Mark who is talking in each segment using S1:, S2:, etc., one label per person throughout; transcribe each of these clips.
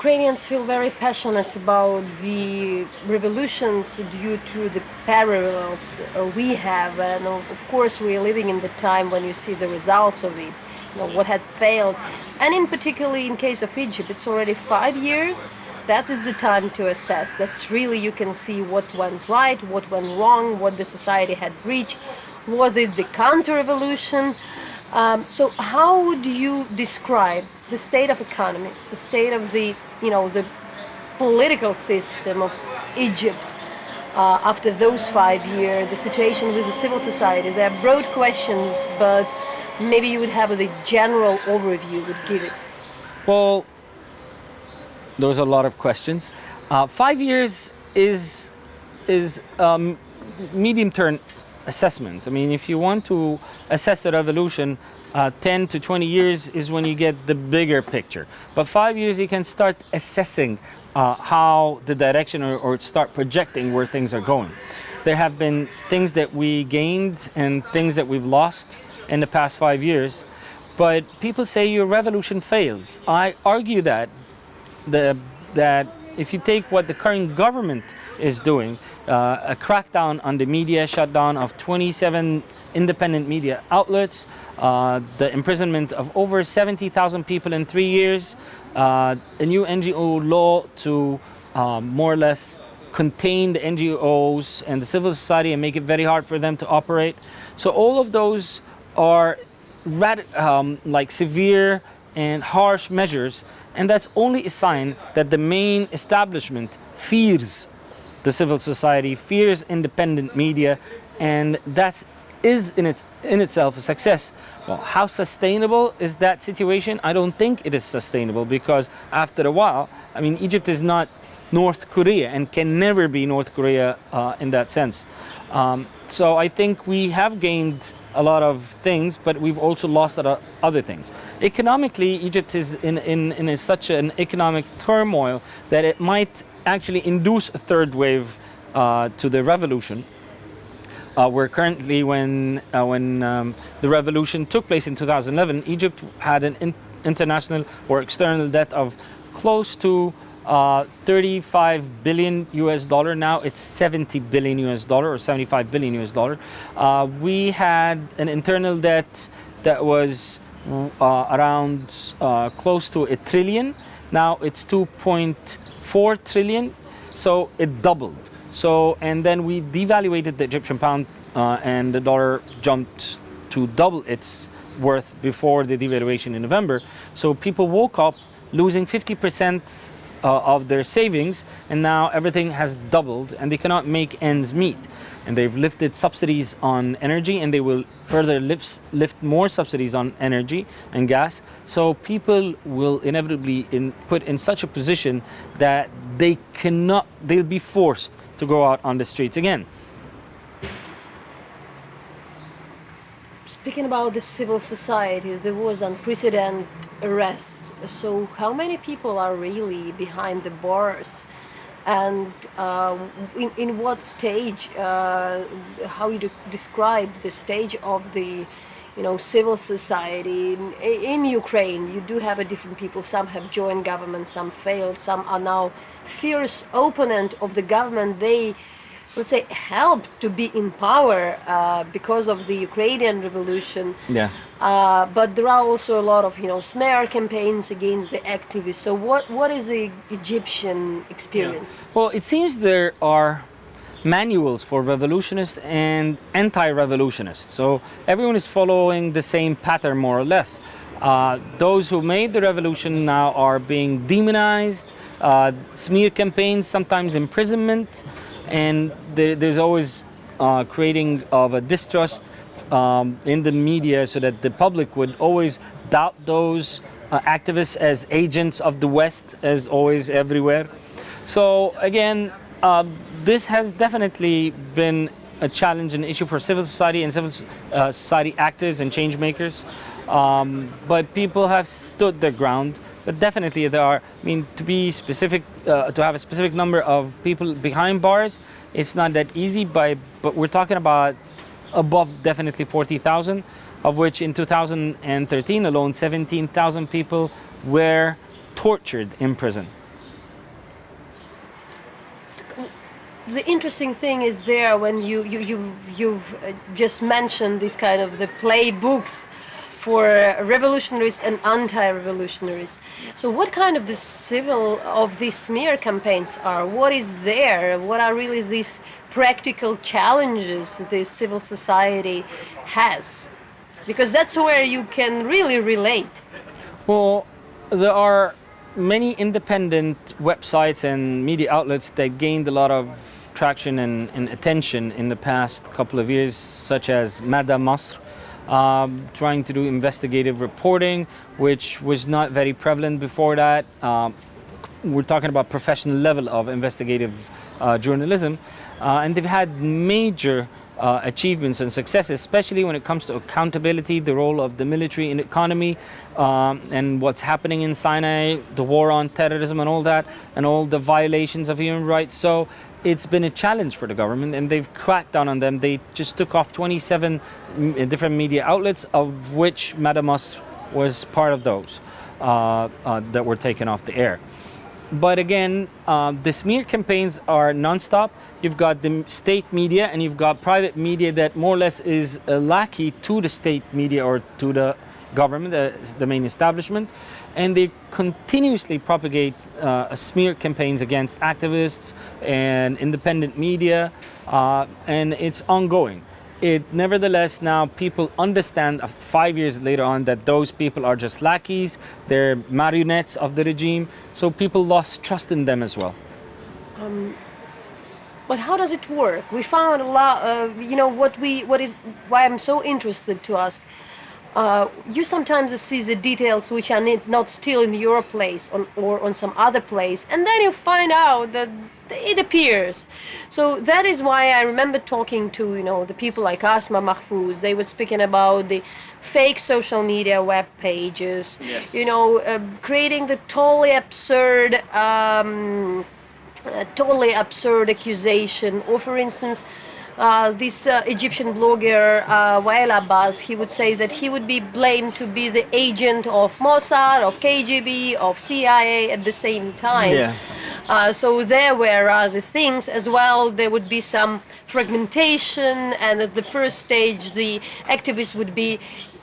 S1: Ukrainians feel very passionate about the revolutions due to the parallels we have, and of course we are living in the time when you see the results of it, what had failed, and in particularly in case of Egypt, it's already 5 years. That is the time to assess. That's really, you can see what went right, what went wrong, what the society had breached, what is the counter-revolution. So how would you describe the state of economy, the state of the political system of Egypt after those 5 years, the situation with the civil society? There are broad questions, but maybe you would have the general overview would give it.
S2: Well, those are a lot of questions. 5 years is medium-term assessment. I mean, if you want to assess the revolution, 10 to 20 years is when you get the bigger picture. But 5 years, you can start assessing how the direction or start projecting where things are going. There have been things that we gained and things that we've lost in the past 5 years. But people say your revolution failed. I argue that if you take what the current government is doing, a crackdown on the media, shutdown of 27 independent media outlets, the imprisonment of over 70,000 people in 3 years, a new NGO law to more or less contain the NGOs and the civil society and make it very hard for them to operate. So all of those are like severe and harsh measures, and that's only a sign that the main establishment fears the civil society, fears independent media, and that is in itself a success. Well, how sustainable is that situation? I don't think it is sustainable, because after a while, I mean, Egypt is not North Korea and can never be North Korea in that sense. So I think we have gained a lot of things, but we've also lost a lot of other things. Economically, Egypt is in such an economic turmoil that it might actually induce a third wave to the revolution. Where currently, when the revolution took place in 2011, Egypt had an international or external debt of close to 35 billion US dollar. Now it's 70 billion US dollar or 75 billion US dollar. We had an internal debt that was around close to $1 trillion. Now it's 2.4 trillion. So it doubled. So, and then we devaluated the Egyptian pound and the dollar jumped to double its worth before the devaluation in November. So people woke up losing 50% of their savings, and now everything has doubled and they cannot make ends meet. And they've lifted subsidies on energy, and they will further lift more subsidies on energy and gas. So people will inevitably put in such a position that they'll be forced to go out on the streets again.
S1: Speaking about the civil society, there was unprecedented arrests. So how many people are really behind the bars, and in what stage? How you describe the stage of the, civil society in Ukraine? You do have a different people. Some have joined government, some failed, some are now fierce opponent of the government. They, let's say, helped to be in power because of the Ukrainian revolution.
S2: Yeah.
S1: But there are also a lot of, smear campaigns against the activists. So what is the Egyptian experience?
S2: Yeah. Well, it seems there are manuals for revolutionists and anti-revolutionists. So everyone is following the same pattern, more or less. Those who made the revolution now are being demonized, smear campaigns, sometimes imprisonment, and there's always creating of a distrust in the media, so that the public would always doubt those activists as agents of the West, as always everywhere. So again, this has definitely been a challenge and issue for civil society and civil society actors and change makers. But people have stood their ground. But definitely there are, to be specific, to have a specific number of people behind bars, it's not that easy, but we're talking about above definitely 40,000, of which in 2013 alone, 17,000 people were tortured in prison.
S1: the interesting thing is there when you've just mentioned this kind of the playbooks for revolutionaries and anti-revolutionaries. So what kind of the civil of these smear campaigns are? What is there? What are really these practical challenges this civil society has? Because that's where you can really relate.
S2: Well, there are many independent websites and media outlets that gained a lot of traction and attention in the past couple of years, such as Mada Masr, trying to do investigative reporting, which was not very prevalent before that. We're talking about professional level of investigative journalism, and they've had major achievements and successes, especially when it comes to accountability, the role of the military in the economy, and what's happening in Sinai, the war on terrorism and all that, and all the violations of human rights. So it's been a challenge for the government, and they've cracked down on them. They just took off 27 different media outlets, of which Madamas was part of those that were taken off the air. But again, the smear campaigns are non-stop. You've got the state media and you've got private media that more or less is a lackey to the state media or to the government, the main establishment. And they continuously propagate smear campaigns against activists and independent media, and it's ongoing. Nevertheless, now people understand 5 years later on that those people are just lackeys, they're marionettes of the regime, so people lost trust in them as well.
S1: But how does it work? We found a lot of, why I'm so interested to ask. You sometimes see the details which are not still in your place or on some other place, and then you find out that it appears. So that is why I remember talking to the people like Asma Mahfouz. They were speaking about the fake social media web pages.
S2: Yes.
S1: Creating the totally absurd accusation, or for instance, this Egyptian blogger Wael Abbas, he would say that he would be blamed to be the agent of Mossad, of KGB, of CIA at the same time.
S2: Yeah.
S1: So there were other things as well. There would be some fragmentation, and at the first stage the activists would be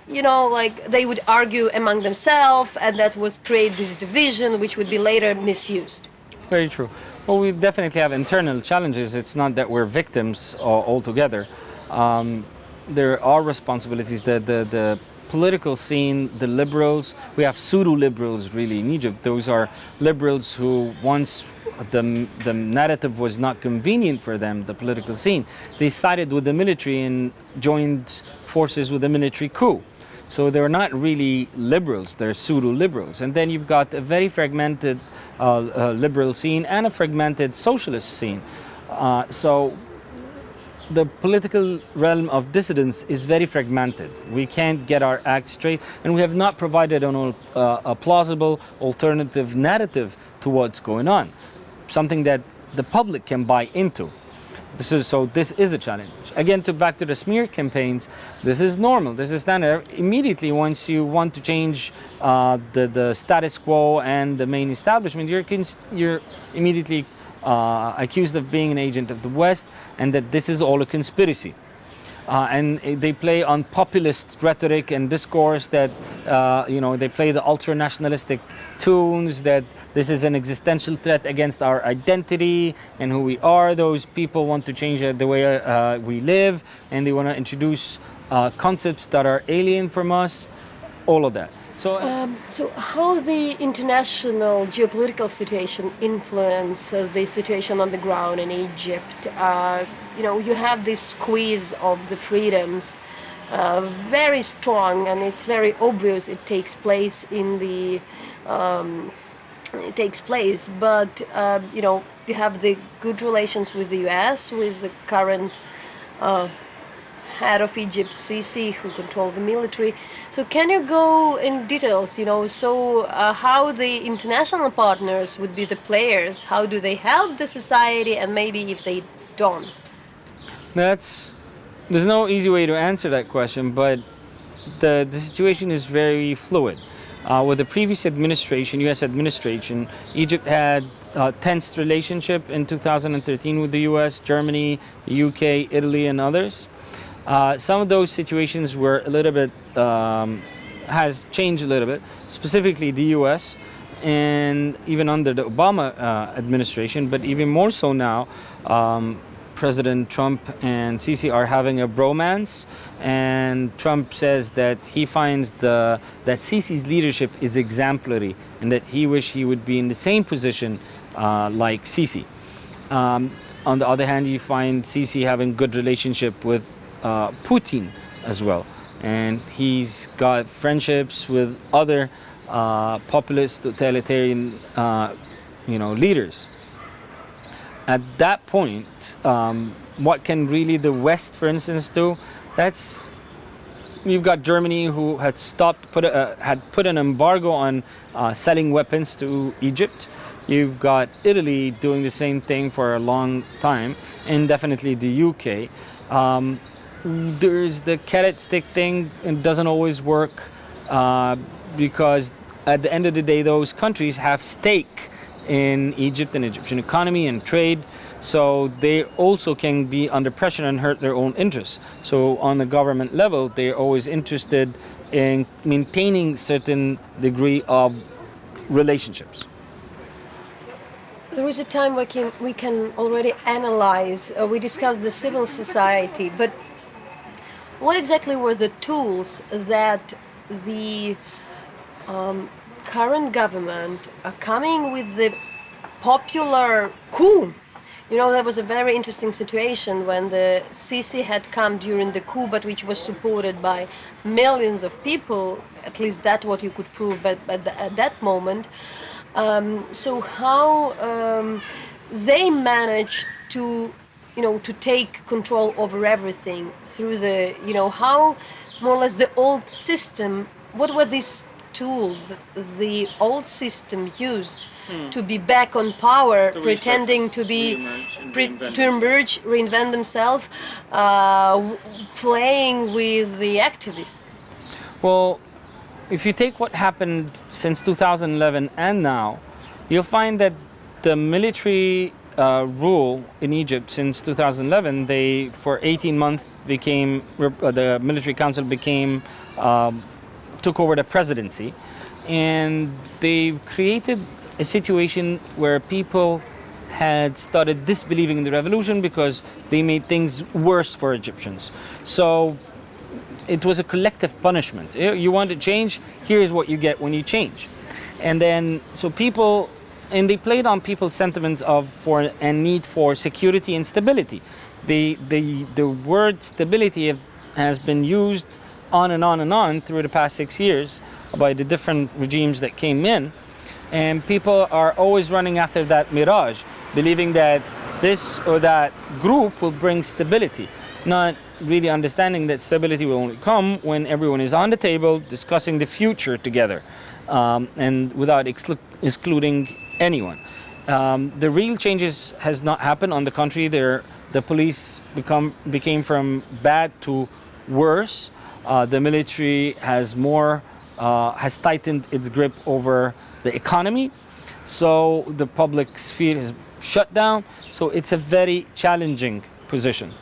S1: they would argue among themselves, and that would create this division which would be later misused.
S2: Very true. Well, we definitely have internal challenges. It's not that we're victims altogether. There are responsibilities. The political scene, the liberals, we have pseudo-liberals really in Egypt. Those are liberals who once the narrative was not convenient for them, the political scene, they sided with the military and joined forces with the military coup. So they're not really liberals, they're pseudo-liberals. And then you've got a very fragmented liberal scene and a fragmented socialist scene. So the political realm of dissidence is very fragmented. We can't get our act straight, and we have not provided a plausible alternative narrative to what's going on, something that the public can buy into. This is a challenge. Again, back to the smear campaigns, this is normal, this is standard. Immediately, once you want to change the status quo and the main establishment, you're immediately accused of being an agent of the West, and that this is all a conspiracy. And they play on populist rhetoric and discourse that, they play the ultra-nationalistic tunes, that this is an existential threat against our identity and who we are. Those people want to change the way we live, and they want to introduce concepts that are alien from us, all of that.
S1: So how the international geopolitical situation influence the situation on the ground in Egypt? You have this squeeze of the freedoms, very strong, and it's very obvious it takes place but you have the good relations with the US, with the current head of Egypt, Sisi, who control the military. So can you go in details, how the international partners would be the players? How do they help the society, and maybe if they don't?
S2: There's no easy way to answer that question, but the situation is very fluid. With the previous administration, U.S. administration, Egypt had a tense relationship in 2013 with the U.S., Germany, the U.K., Italy, and others. Some of those situations were a little bit, has changed a little bit, specifically the U.S., and even under the Obama administration, but even more so now, President Trump and Sisi are having a bromance, and Trump says that he finds that Sisi's leadership is exemplary and that he wish he would be in the same position like Sisi. On the other hand, you find Sisi having good relationship with Putin as well, and he's got friendships with other populist totalitarian leaders. At that point, what can really the West, for instance, do? You've got Germany, who had had put an embargo on selling weapons to Egypt. You've got Italy doing the same thing for a long time, and definitely the UK. There's the carrot stick thing. It doesn't always work because at the end of the day, those countries have stake in Egypt and Egyptian economy and trade, so they also can be under pressure and hurt their own interests. So on the government level, they're always interested in maintaining certain degree of relationships.
S1: There is a time we can already analyze, we discussed the civil society, but what exactly were the tools that the current government coming with the popular coup? There was a very interesting situation when the Sisi had come during the coup, but which was supported by millions of people. At least that's what you could prove. But at that moment, so how they managed to, to take control over everything through the, how more or less the old system. What were these tools the old system used to be back on power, pretending to be reinvent themselves, playing with the activists?
S2: Well, if you take what happened since 2011 and now, you'll find that the military rule in Egypt since 2011, they for 18 months the military council took over the presidency, and they've created a situation where people had started disbelieving in the revolution because they made things worse for Egyptians. So it was a collective punishment. You want to change, here's what you get when you change. And then, so people, and they played on people's sentiments and need for security and stability. The word stability has been used on and on and on through the past 6 years by the different regimes that came in. And people are always running after that mirage, believing that this or that group will bring stability, not really understanding that stability will only come when everyone is on the table discussing the future together, and without excluding anyone. The real changes has not happened. On the contrary, the police became from bad to worse. The military has tightened its grip over the economy, so the public sphere is shut down. So it's a very challenging position.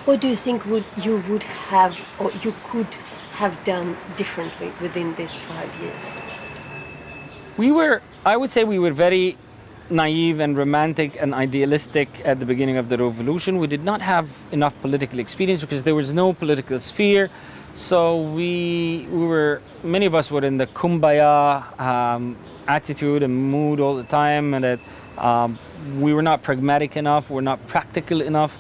S1: What do you think you would have, or you could have done differently within these 5 years?
S2: I would say we were very naive and romantic and idealistic at the beginning of the revolution. We did not have enough political experience because there was no political sphere. So many of us were in the kumbaya attitude and mood all the time, and that we were not pragmatic enough, we're not practical enough.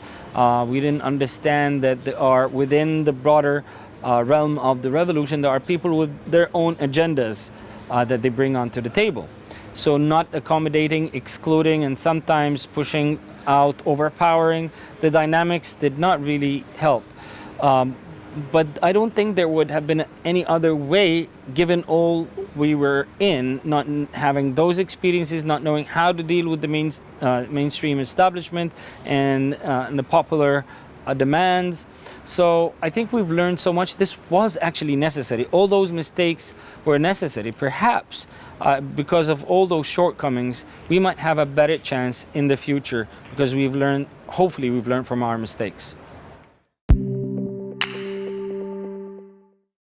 S2: We didn't understand that there are, within the broader realm of the revolution, there are people with their own agendas that they bring onto the table. So not accommodating, excluding, and sometimes pushing out, overpowering. The dynamics did not really help. But I don't think there would have been any other way, given all we were in, not having those experiences, not knowing how to deal with the mainstream establishment and the popular demands. So I think we've learned so much. This was actually necessary. All those mistakes were necessary. Perhaps because of all those shortcomings, we might have a better chance in the future because we've learned, hopefully we've learned from our mistakes.